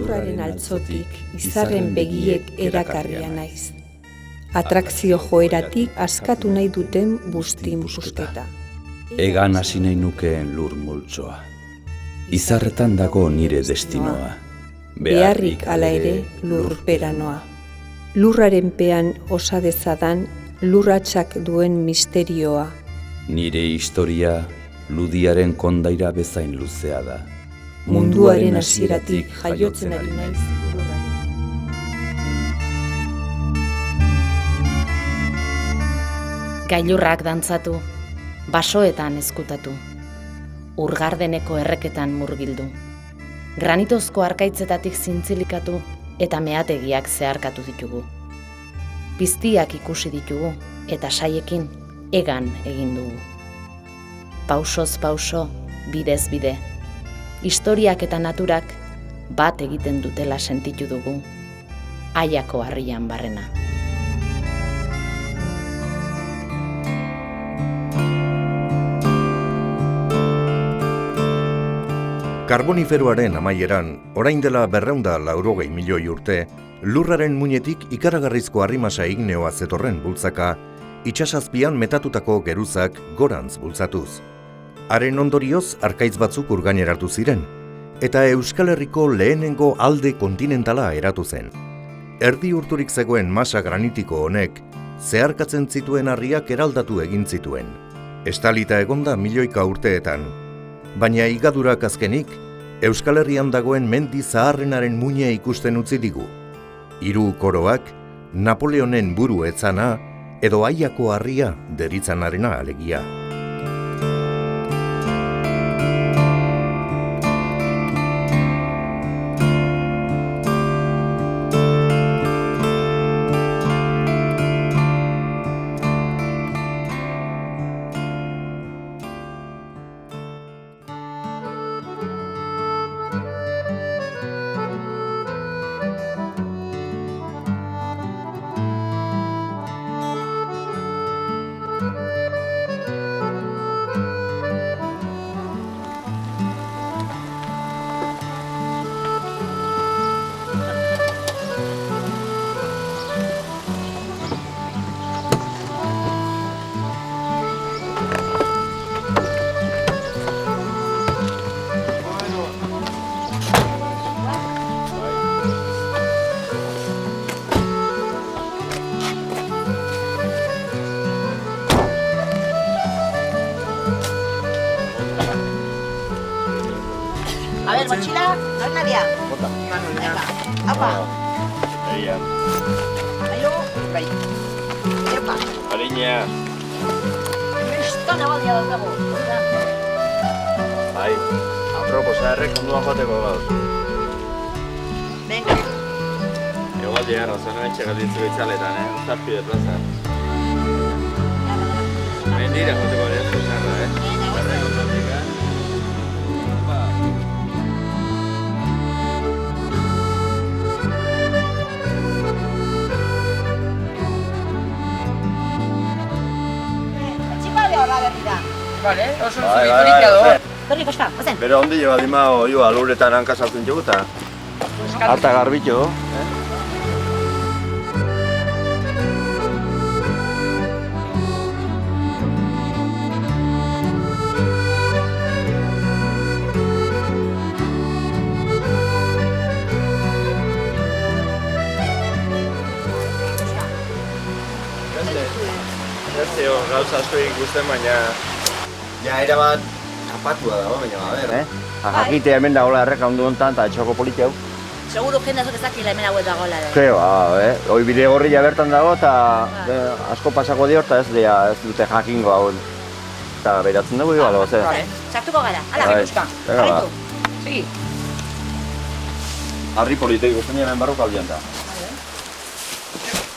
lurraren altzotik, izarren begiek erakarria naiz. Atrakzio joeratik askatu nahi duten bustin busketa. Egan hasi nahi nukeen lur multzoa. Izarretan dago nire destinoa. Beharrik hala ere lurpera noa. Lurraren pean osadezadan lurratsak duen misterioa. Nire historia ludiaren kondaira bezain luzea da. Munduaren hasieratik jaiotzen ari naiz lurraren. Gailurrak dantzatu, basoetan ezkutatu, urgardeneko erreketan murgildu, granitozko arkaitzetatik zintzilikatu eta meategiak zeharkatu ditugu. Piztiak ikusi ditugu eta saiekin egan egin dugu. Pausoz pauso, bidez bide, historiak eta naturak bat egiten dutela sentitu dugu, Aiako harrian barrena. Karboniferoaren amaieran, orain dela 280 milioi urte, lurraren muinetik ikaragarrizko arrimasa igneoa zetorren bultzaka, itsasazpian metatutako geruzak gorantz bultzatuz. Haren ondorioz arkaitz batzuk urgaineratu ziren, eta Euskal Herriko lehenengo alde kontinentala eratu zen. Erdi urturik zegoen masa granitiko honek, zeharkatzen zituen harriak eraldatu egin zituen. Estalita egonda milioika urteetan, baina igadurak azkenik, Euskal Herrian dagoen mendi zaharrenaren muina ikusten utzi digu. 3 koroak, Napoleonen buru etzana, edo Aiako harria deritzanarena alegia. A ver, mochila, ¿no, Nadia? Venga, apa. Eia. Ayo, bai. Epa. Ariña. Kristona badia daukagu. Bai, aproposa errek onduan joateko gauz. Venga. Egualdi arrazoen etxe galditzu bitzaletan, Zazpide plaza. Mendira joteko ere ez zarra, Zarra kontratik, Vale, oso zurikorik edo. Torri, koska, ozen. Bero ondi jo adimao, jo aluretan hankasartzen jugu eta harta garbitu, Ez gauza asko ikusten, baina... Ja, erabat kapatua dago, baina baber. Jakite hemen dagoela erreka ondu hontan eta txoko politi hau. Seguro jende azok ezakila hemen hauet dagoela. Zeo, hoi bide gorria bertan dago eta asko pasako dio eta ez dute jakingo hau. Eta behiratzen dugu igual, ze? Txartuko gara, ala, ikuska. Arritu. Segi. Harri politik ikusten hemen barruko aldean da.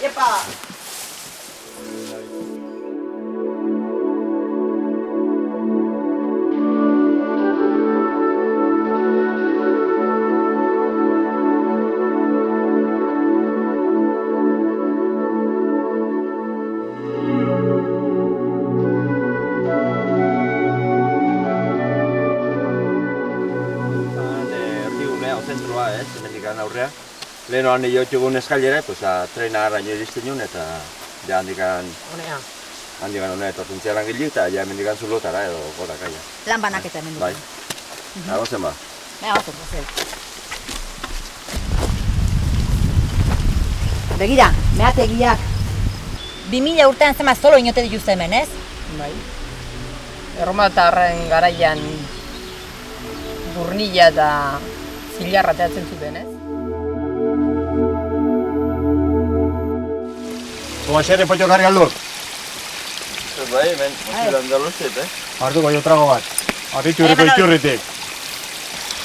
Epa! Leheno handi jotxugun eskailera, pues, trena arraino iristen jun, eta ja handikan hona etortzen lan gili, eta ja mendikan zulotara edo gorak aia. Lan banaketa hemen dut. Bai. Agozen ba. Gozen. Begira, mehategiak. 2000 urtean zema zolo inote dituzte hemen, ez? Bai. Erromatarren garaian burnila eta zilarra teatzen zuten, ez? Zua xerre potxo karri aldur. Bai, hemen, mochilan da luzet, Hartuko jo trago bat. Arriturriko iturritik.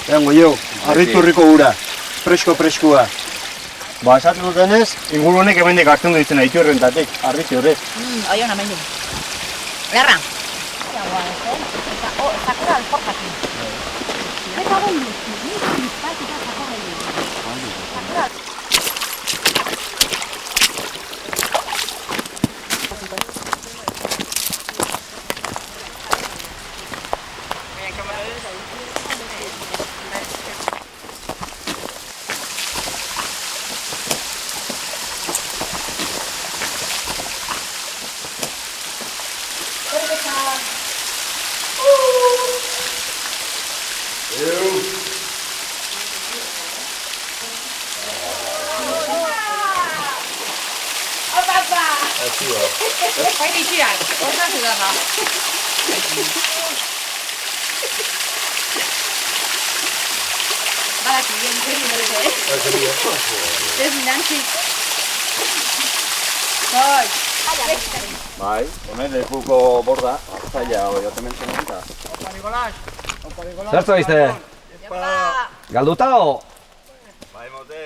Eango jo, arriturriko ura. Presko-preskua. Ba, esatu dutenez, inguru honek hemendik hartzen du ditzen iturrentatik. Arritu horrez. Oi hona, mendu. Garra. Eta, zakura alforjakin. Eta gondu. Bai, honen lekuko borda, zaila hori ote mentzen eta. Zertu aizte? Galduta o? Bai, mote.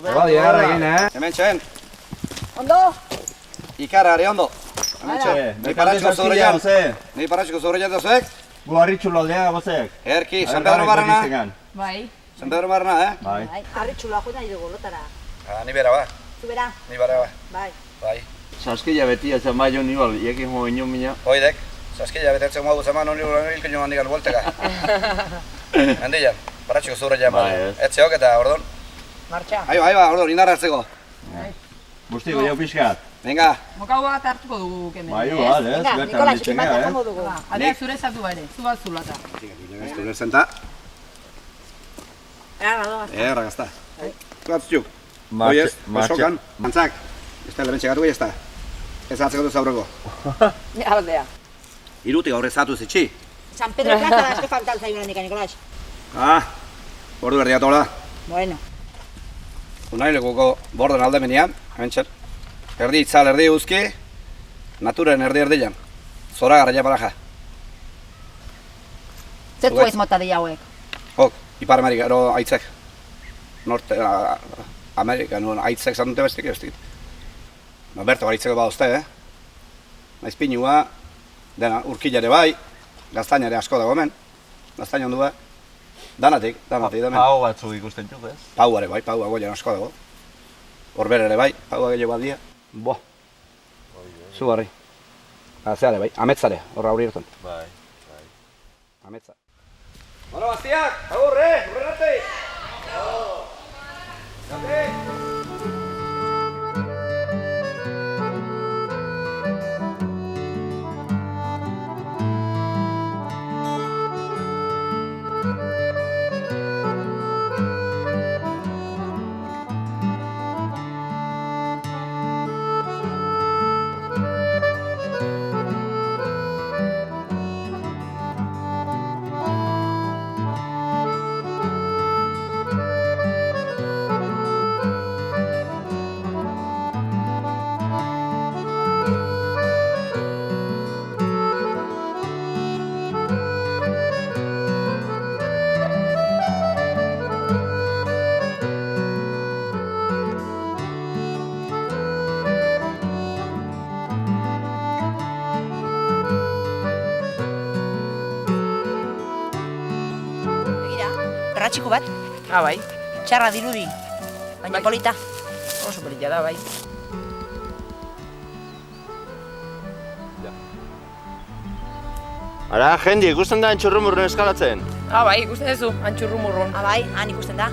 Eba, diagarra egin, Hemen txen, Ondo? ikara, ari ondo. Hemen txen, Ni paratxiko zorrean. Ni paratxiko zorrean dozek. Gu harritxulo aldea gozek. Erki, San Pedro Barrana. Bai. San Pedro Barrana, Bai. Arritxuloa joan nahi dugu, lotara. Ni bera ba, Zu bera? ni bera ba. Bai. Bai. Saskila beti ez maio nibal, iekin jo ino mina. Hoidek, saskila betetzen modu zeman honi hilken joan handikan buelteka. Handian, paratxiko zorrean Bai, badu. ez. Etzeok eta ordon. Martxa. Aiba, ordon, indarra hartzeko. Guztiko jau pixkat. Venga, Mokau bat hartuko dugu kemen. Bai, igual, ez? Venga, Bertan Nikolas, ditzengea, bat jango dugu. Adeak zure zatu ere, zu bat zulata. esto no senta. Garra doa. Ragazta. Zuatzuk. Oiez, sokan, mantzak. Ez da, lementxe gatu ez da. Ez atzeko duz aurreko. Aldea. Irutik aurre zatu zitxi. San Pedro Plaza da, eske faltan zaigu handik, Nikolas. Bordu berdiatu hola. Bueno. Unai lekuko borden alde menian, hemen txer. Erdi itzal, erdi uzki, naturen erdi-erdian. Zora garraia baraja. Zertu ez mota di hauek. Hok, Ipar Amerika, ero aitzek. Norte, Amerika, nuen aitzek zanute bestik bestik. Berto garitzeko badozte, Naiz pinua, dena urkilare bai, gaztainare asko dago hemen. Gaztain ondu bai. Danatik, hemen. Pau batzuk ikusten txuk, ez? Pauare bai, paua goian asko dago. Horbere ere bai, paua gehiago badia. Boa. Zu barri. Zeare bai, ametzare, horra hori irten. Bai. Ametza. Bueno, Bastiak, agurre, urrenarte! Perratxiko bat, Bai. txarra dirudi, baina Bai. polita. Oso polita da, bai. Ara, jendi, ikusten da antxurrumurren eskalatzen. Bai, ikusten duzu, antxurru murrun. Bai, han ikusten da.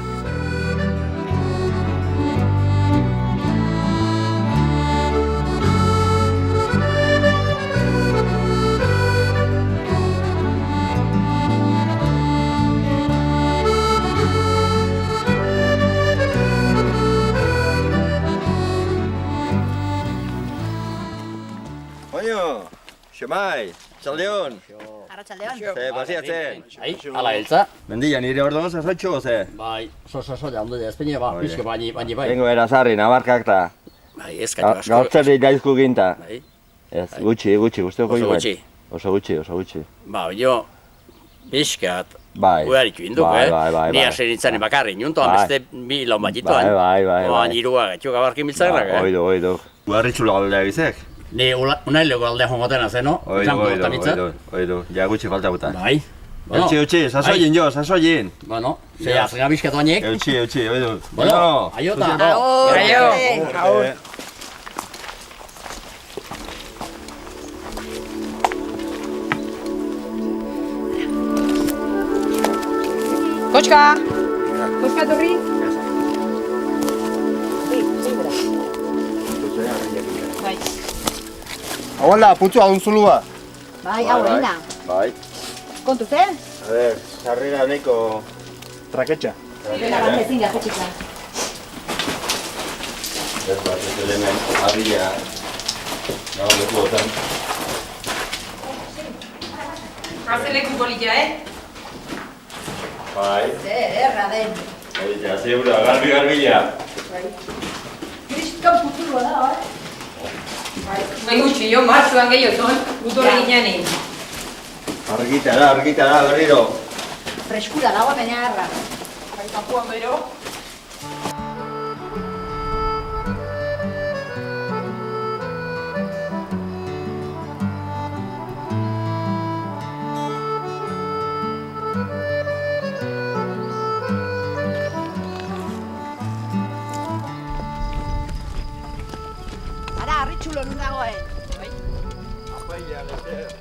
Xemai, txaldeon. Arratxaldeon. Ze, pasiatzen. Ai, ala heltza. Mendia, nire orduan zazoitxo, ze? Bai, soso, ja, ondo ezpeine, ba, pixke, baini, bai. Tengo erazarri, nabarkak da. Bai, eskatu asko. Gaurtzari daizku ginta. Bai, Ez, gutxi, guztioko oso igual. gutxi. Oso gutxi. Ba, jo, pixkat, Bai. uaritu induk, Bai. Ni hasi nintzen bakarri, niontoan Bai. beste bi laun batituan. Bai. Oan irua gatxuk abarki miltzarrak, Oido. Uarritxula galdea bizek? Ni unaileko aldea jongotena zen, no? Oido. Ja gutxi falta gutan. Bai. Eutxi, sasoien jo, sasoien. Bueno, ze azena bizkatu hainek. Eutxi, oido. Bueno, aiota. Aio. Koska! Koska etorri? Bai. Haualda, putzua unzulua. Bai, hau egin da. Bai. Kontu zen? A ver, sarrera neko traketxa. Bela bat ezin da, jetxika. Ez bat, ez elemen, abila. Nago leku botan. Azeleku bolilla, Bai. Erra den. Oita, zeura, garbila. Kriston putzulua da, Bai gutxi, jo, martxuan gehioton, gutorri ginean Argita da, berriro. Freskura dago baina erra. Bai, kapuan bero. Ara, arritxulo nun dagoen. Apaila, lezer.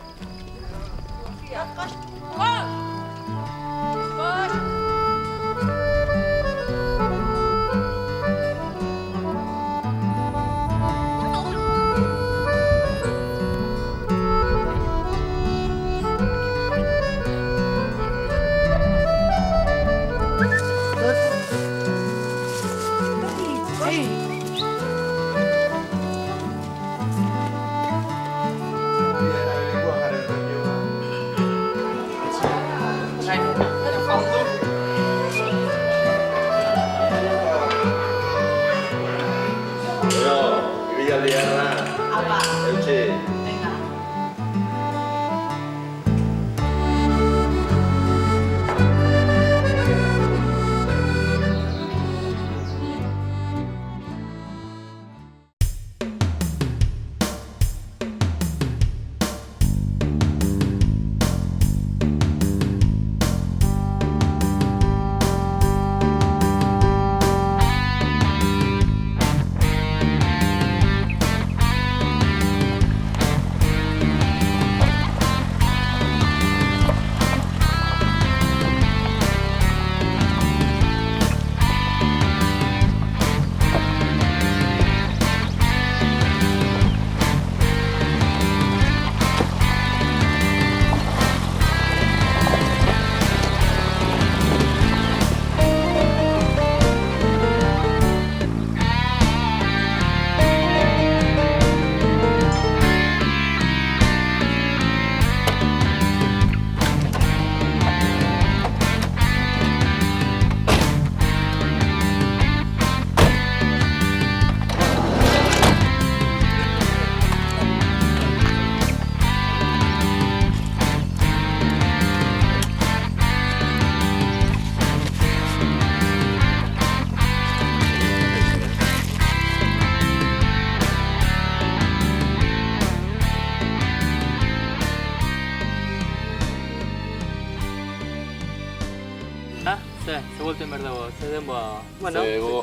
Ze buelten behar dago, ze denboa... Bueno.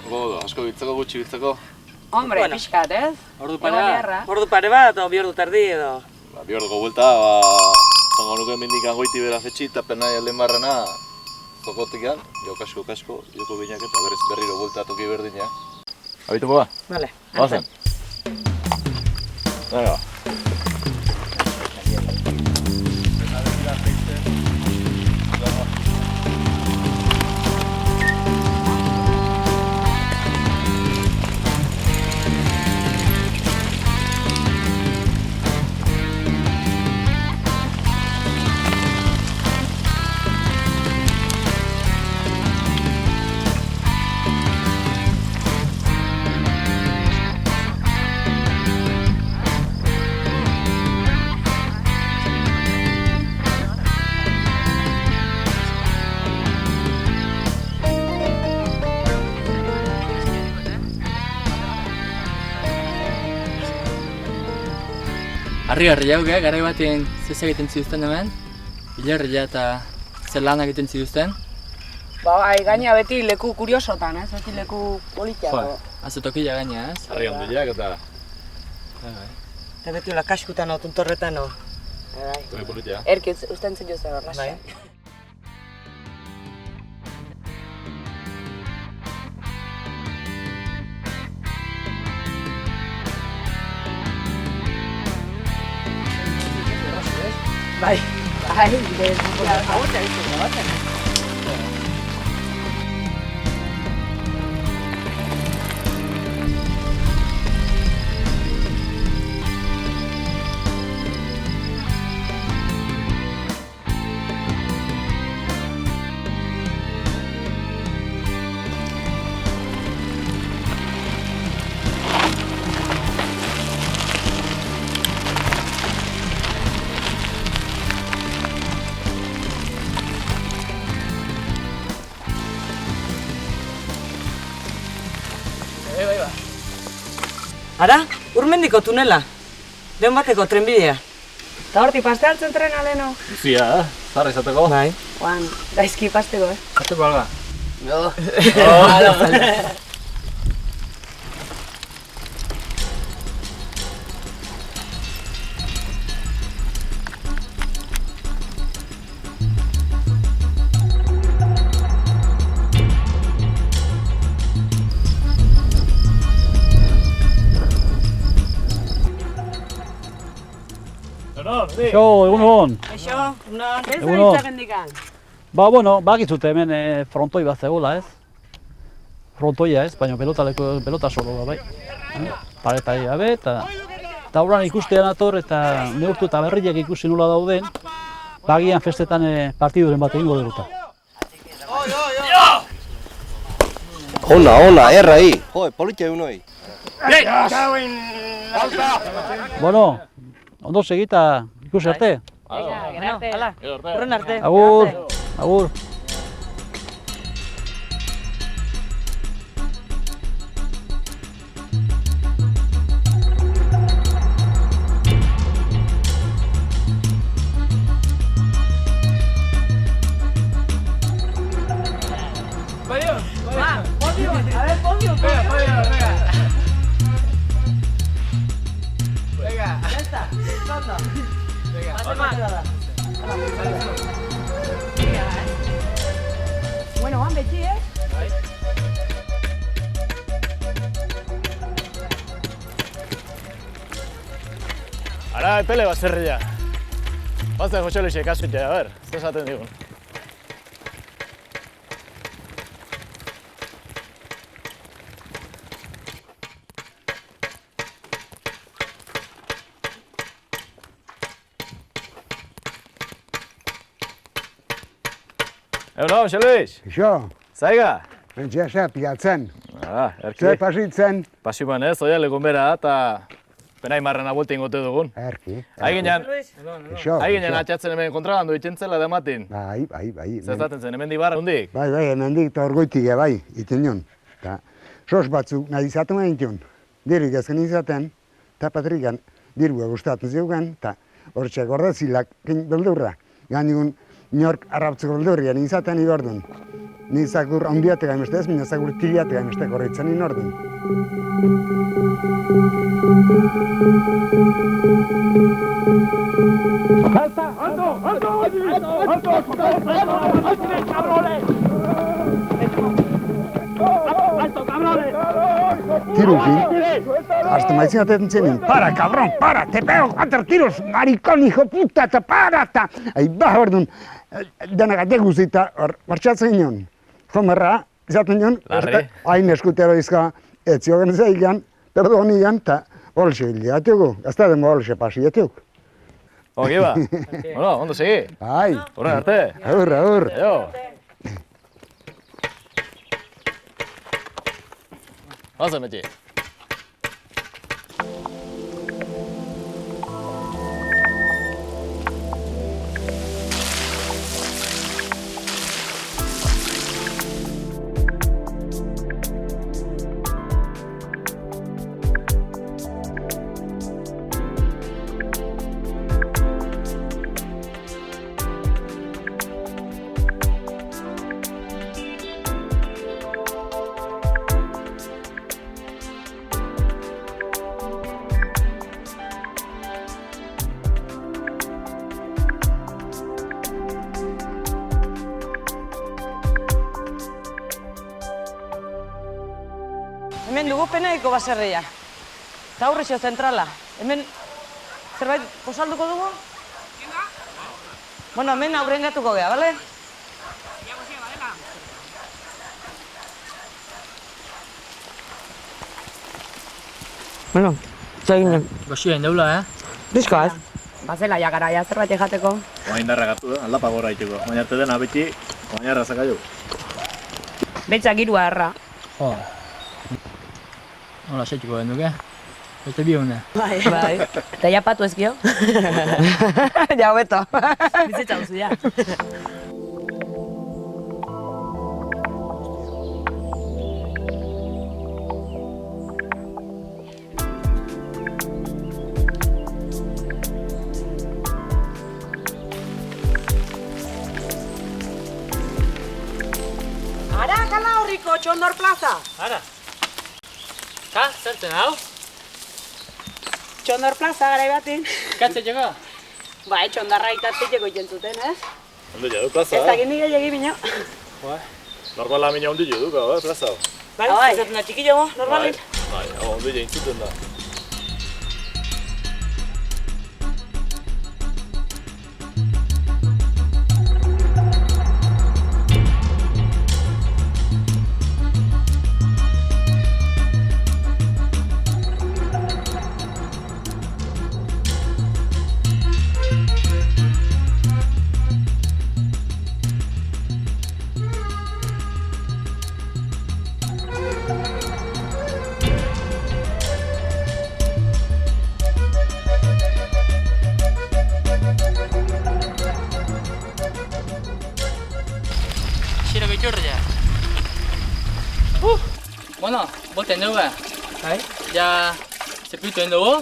Gogo, asko biltzeko, gutxi biltzeko. Hombre, pixkat, ez? Ordu pare bat, o bi ordu tardi edo? Bi orduko buelta, zango nuke mendik angoiti bera fetxi, eta penai alden barrena zokotik an, joko binak eta berriro buelta toki berdina. Abituko ba? Vale. Bazen. Venga. Harri jauke, garai batean zez egiten zituzten hemen, hilarria eta zer lanak egiten zituzten. Gaina beti leku kuriosotan, ez? Beti leku politiako. Azutokila gaina, ez? Harri handiak eta... Eta beti hola kaskutan o, tontorretan o. Toki politia. Erki, usten zen jozera horra. Bai, Ara, Urmendiko tunela. Lehen bateko trenbidea. Eta horti paste hartzen trena leheno? Zia, zarra izateko? Bai. Juan, gaizki pasteko, Pasteko alga. No. Eixo, egunon. Eixo, ez da Egunon. hitzagendikan. Bueno, bakizute hemen frontoi bat zegoela, ez? Frontoia, ez? Baina pelota solo da, bai. Pareta gabe, eta horran ikustean ator eta neurtu eta berriak ikusi nula dauden, bagian festetan partiduren bat egingo duguta. Ona, errai! Jo, politia egun hoi. Bueno, ondo segita ikusi arte. Horren arte. Agur, agur. Bueno, Juan, beti, Ara, epele baserria. Bazte Jose Luis ikasutea, a ber, zer esaten digun. Egunon, Jose Luis. Eixo. Zaiga? Bentzia ze, piatzen. Erki. Zer pasitzen. Pasiban ez, oia legun bera eta penai marrana buelta ingote dugun. Erki. Aiginan, Eixo. aiginan atxatzen hemen kontrabandu itintzela dematin. Bai. Zer zaten zen, hemen dibarra hundik? Bai, hemendik eta orgoitik, bai, iten nion. Ta, sos batzuk nahi izaten egin dirik ezken izaten, eta patrikan dirua gustatzen zeugan, eta hortxe gordazilak beldurra. Gandigun, Nork arrabtzeko beldurrian izaten igordun. Ni zakur ondiatek gaimeste ez, mina zakur tiliatek gaimeste korritzen inordun. ¡Alta! ¡Alto! ¡Alto! ¡Alto! ¡Cabrones! ¡Alto, cabrones! Tirukin, hasta maizen atetzen zenin. Para, cabrón, para, te pego 4 tiros, maricón, hijo puta, eta para, eta... Ba, ordun, denagatek guzita, martxatzen nion. Jomerra, izaten nion, hain eskutero izka, etziogen zeigan, perdonian, eta holxe hildiatugu, gazta denbo holxe pasiatugu. Ogi ba, bueno, ondo segi. Bai. Horren arte. Agur. Aio. Hazen beti. hemen dugu Penaiko baserria. Eta aurrexo zentrala. Hemen zerbait posalduko dugu? Bueno, hemen aurrengatuko gea, bale? Bueno, txeginen. Goxioen deula, Bizko, ez? Bazela ja garaia zerbait jateko. Oain darra gatu, aldapa gora iteko. Baina arte dena beti, baina errazaka jo. Betxak irua erra. Jo. Hola, setxuko den duke. Beste bi hone. Bai. Eta ja patu ezkio? Ja, hobeto. Bizitza duzu, ja. Ara, kala horriko Txondor plaza. Ara. Ka, zertzen hau? Txondor plaza gara batin. Katze txeko? Bai, txondarra itatzeko jentzuten, ez? Ondo du plaza? Ez dakit nire egi bino. Normala mina ondo du, plaza. Bai, ezaten da txikillo, normalin. Bai, ondo jentzuten da. Bueno, boten dugu. Bai? Ja, zepituen dugu.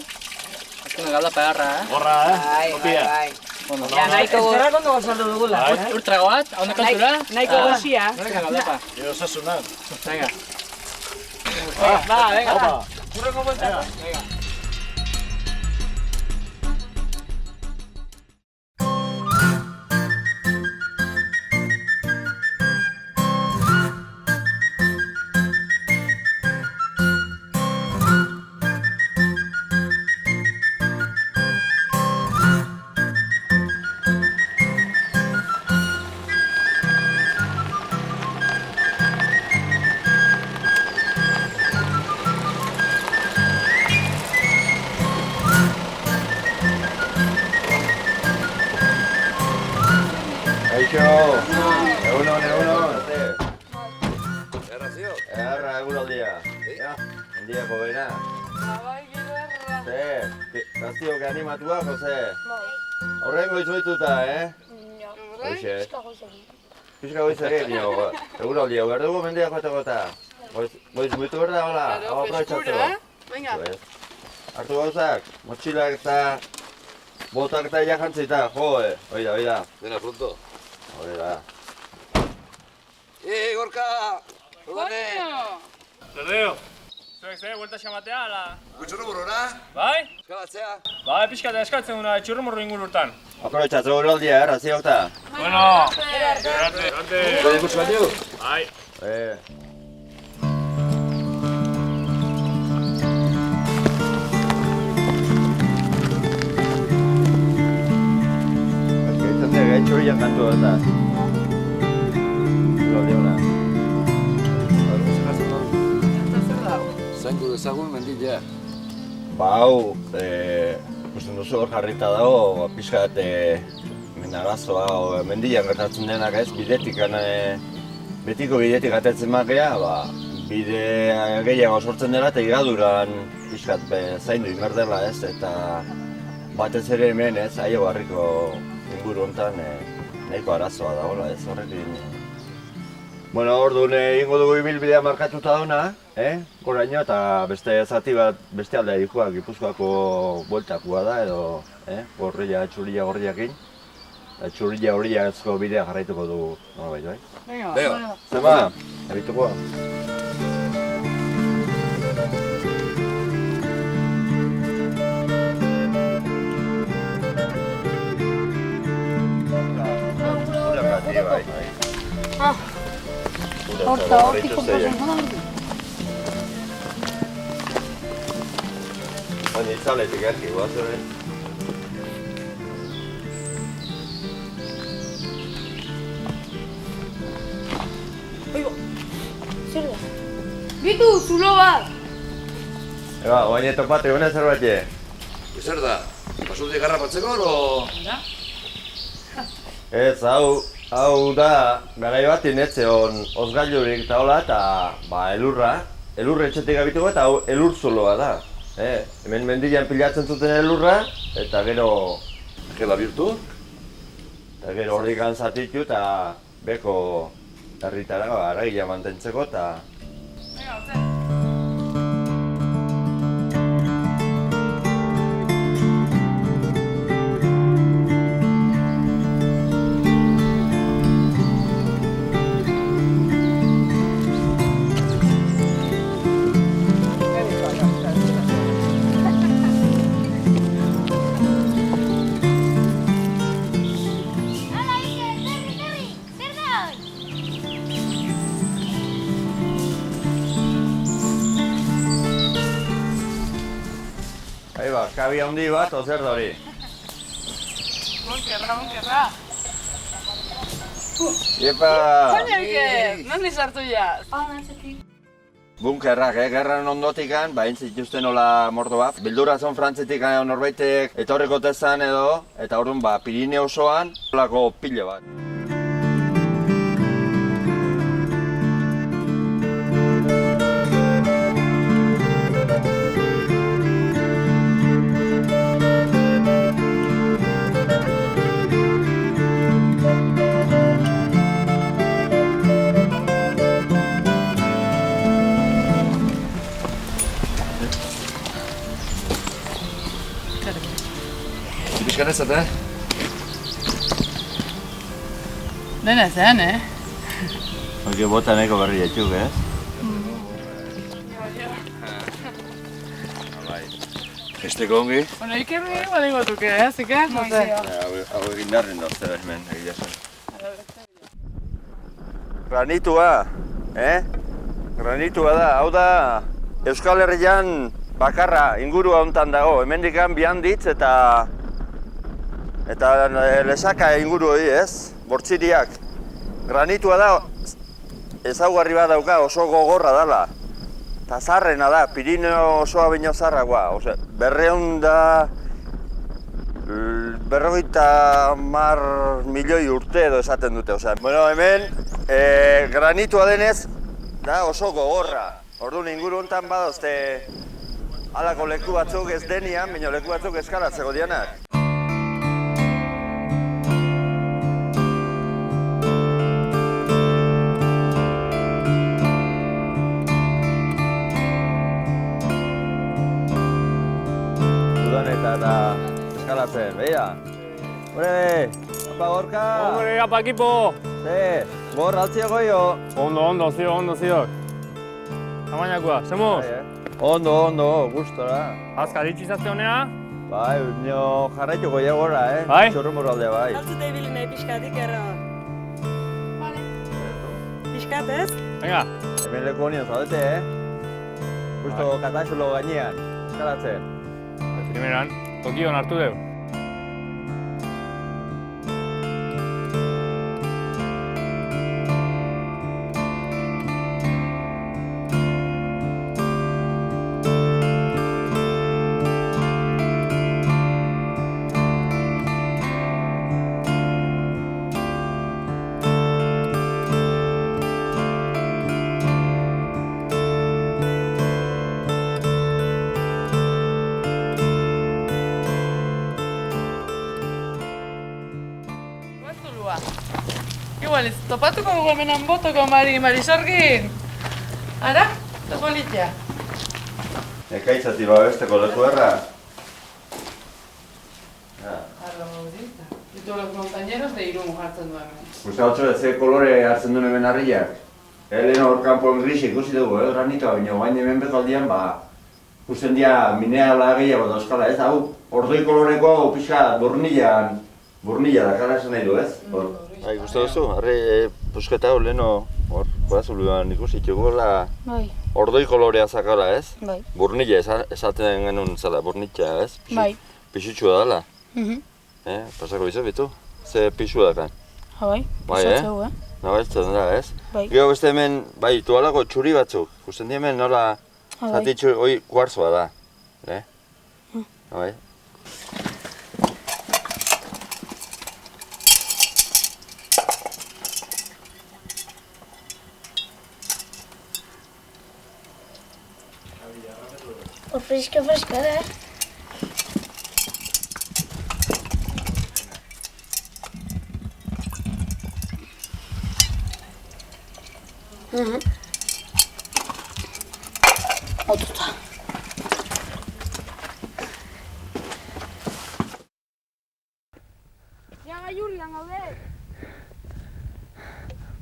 Azkena galda pagarra, Horra, Bai. Ja, nahiko go. Eskerrak ondo gozaldu dugula. Urtragoat, haunde kontura? Nahiko gozia. Noleka galdapa. Gero osasunak. Venga. Va, venga. Opa. Urreko buelta. Venga. Egunon. Errazio? Erra, eguraldia. Handiako bena. Bai, gero erra. Gaztiok animatuak, Jose? Horrengo izuituta, Hoxe. Pixka goizari nio, eguraldia, behar dugu mendiak bateko eta. Goiz muitu behar da, hola, hau aprobetxatzeko. Venga. Hartu gauzak, motxilak eta botak eta jajantzita, oida. Dena pronto. Oida. Gorka! Rodane! Zerdeo! Zuek huerta xamatea, ala? Gutxurrumurrora? Bai? Eskalatzea? Bai, pixkatea eskatzen guna txurrumurru ingururtan. Aprobetxatzeko eguraldia, ziokta? Bueno! Gerate! Gure gutxu bat dugu? Bai! Gaitxoriak kantu eta eguraldia hona. Zaindu dezagun mendilea. Hau, ikusten duzu hor jarrita dago, pixkat menarazoa, mendian gertatzen denak ez, betiko bidetik atetzen magea, bide gehiago sortzen dela eta igaduran pixkat zaindu inbar dela ez, eta batez ere hemen ez, Aio Barriko inguru honetan nahiko arazoa dagoela ez, horrekin. Bueno, orduan egingo dugu ibilbidea markatuta dauna, goraino eta beste zati bat beste aldea dikoa, Gipuzkoako bueltakua da edo, gorria, txurria gorriakin. Eta txurria horriazko bidea jarraituko dugu, norbait, bai? Venga. Zema, abituko. Horta, hortiko pasen. Baina itzaletik erki, guaz ere. Oigo, zer da? Bitu, zulo bat! Eba, oain topate hona zerbait je? Zer da? Basurdi garrapatzeko, oro? Ez, hau da, garai bat inetzeon ozgailurik eta hola, eta elurra etxetik abituko eta hau elur zuloa da. Hemen mendian pilatzen zuten elurra, eta gero... Gela birtu? Eta gero horrik zatitu eta beko herritara aragia mantentzeko eta... Kabi handi bat, ozer da hori? Monkerra. Iepa! Koñoike, nondi sartu jaz? Bunkerrak, gerran ondotikan, bain zituzten hola mordo bat. Bildura zon frantzitik norbaitek etorreko tezan edo, eta orduan Pirineo osoan, holako pilo bat. Pixkan ez eta? Dena zen, Oike botaneko berri etxuk, Esteko ongi? Bueno, ikerri bali gotuke, zike? Hau egin beharren da, zer hemen egia zen. Granitua, Granitua da, hau da Euskal Herrian bakarra ingurua hontan dago, hemendikan bi handitz eta lesaka inguru hori, bortziriak. Granitua da, ezaugarri bat dauka, oso gogorra dela. Eta zarrena da, Pirineo osoa baino zarrakoa. Berrogeita milioi urte edo esaten dute. Bueno, hemen, granitua denez, da oso gogorra. Orduan inguru hontan badozte halako leku batzuk ez denian, baina leku batzuk eskalatzeko dianak. Eta eskalatzen, beira. Hore, apa gorka? Hore, apa ekipo! Gor, altzio goio. Ondo, ziok. Tamainakoa, zemuz? Ondo, gustora. Azkar itxizazte honea? Bai, jarraitu goia gora, Bai? Txurrumur aldea, bai. Altzute ibili nahi pixkatik erra. Pixkat, ez? Venga. Hemen leku honien zaudete, Justo kataxulo gainean, eskalatzen. Primeran, tokion hartu deu. Igual, topatuko dugu hemenan botoko Marisorgin. Ara, ze politia. Ekaitzati babesteko leku erra. Arro, dinta. Ditu los montañeros de Irún jartzen du hemen. Gusta hotxo, ze kolore hartzen duen hemen harriak. Lehen hor kanpon gris ikusi dugu, granitoa, baina guain hemen bezaldian, ikusten dia minerala gehiago dauzkala, ez? Hau, ordoi koloreko hau pixka burnila dakara esan nahi du, ez? Bai, gusta duzu? Harri pusketa hau leheno hor, korazuluan ikusi txugola, Bai. ordoi kolorea zakala, ez? Bai. Burnilla esaten genuen zela, burnitxa, ez? Bai. Pixutxua dela. Mhm. Pasako bizu bitu? Ze pixu dakan? Bai, Bai, pisatzeu, Nabaizten da, ez? Bai. Gero beste hemen, bai, tualako txuri batzuk. Gusten di hemen nola, zati txuri, hoi kuartzoa da. Bai. Fresca da. Otuta. Ja, gailurrian gaude.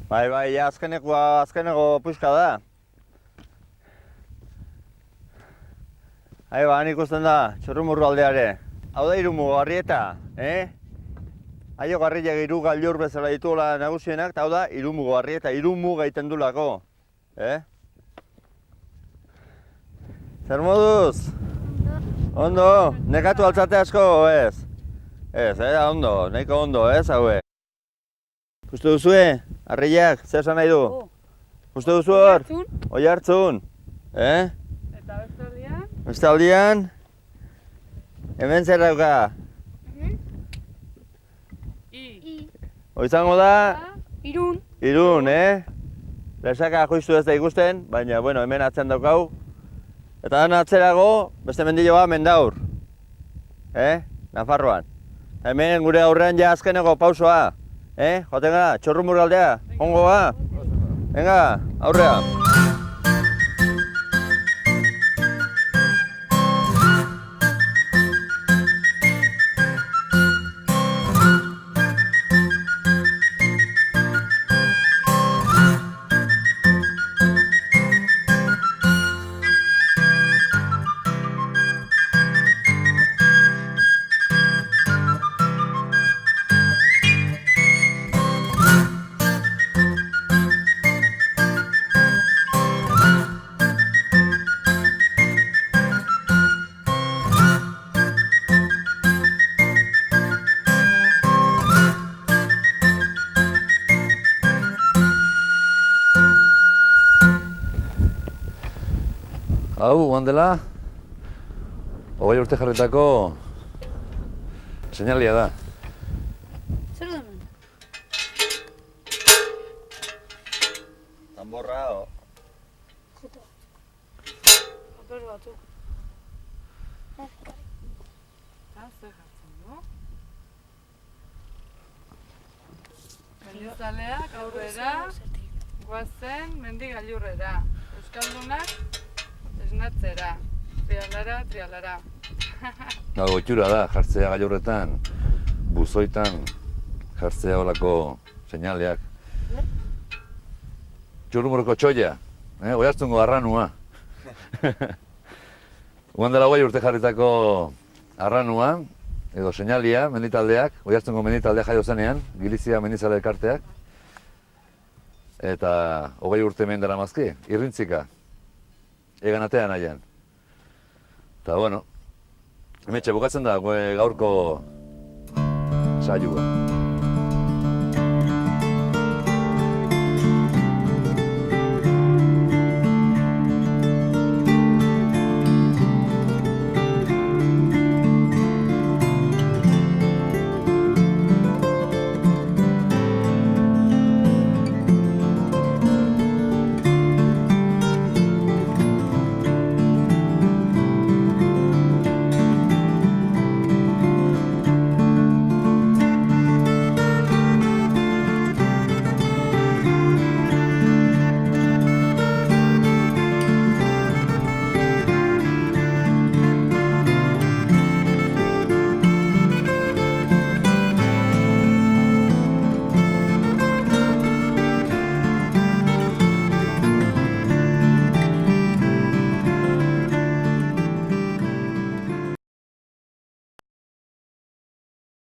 Bai, ja, azkeneko puxka da. Han ikusten da, Txorrumurru aldeare. Hau da Irumu Garrieta, Aio Garriak hiru gailur bezala dituela nagusienak, eta hau da Irumu Garrieta, Irumu gaiten dulako. Zer moduz? Ondo, nekatu altzate asko, ez? Ez, ondo, nahiko ondo, haue. Uste duzue, Arriak, zer esan nahi du? Uste duzu hor? Oiartzun. Eta bestaldian? Bestaldian? Hemen zer dauka? Oizango da? Irun. Irun, Lesaka joiztu ez da ikusten, baina, bueno, hemen atzen daukau. Eta dan atzerago, beste mendilloa Mendaur. Nafarroan. Hemen gure aurrean ja azkeneko pausoa. Joaten gara, Txorrumurru aldea, ongo ba? Venga, aurrea. Hau, guan dela, 20 urte jarritako seinalia da. Zer da hemen? Tamborra, Jota. Paper batzuk. Zer jartzen du? Mendizaleak aurrera, guazen mendi gailurrera. Euskaldunak esnatzera, trialara. Hau, itxura da, jartzea gailurretan, buzoitan, jartzea olako seinaleak. Txurrumurruko txoia, Oiartzungo arranua. Guan dela 20 urte jarritako arranua, edo seinalia, menditaldeak, Oiartzungo menditaldea jaio zenean, Gilizia Mendizale elkarteak. Eta 20 urte hemen dara mazki, irrintzika. Egan atean nahian. Eta, bueno, hemetxe bukatzen da gaurko saioa.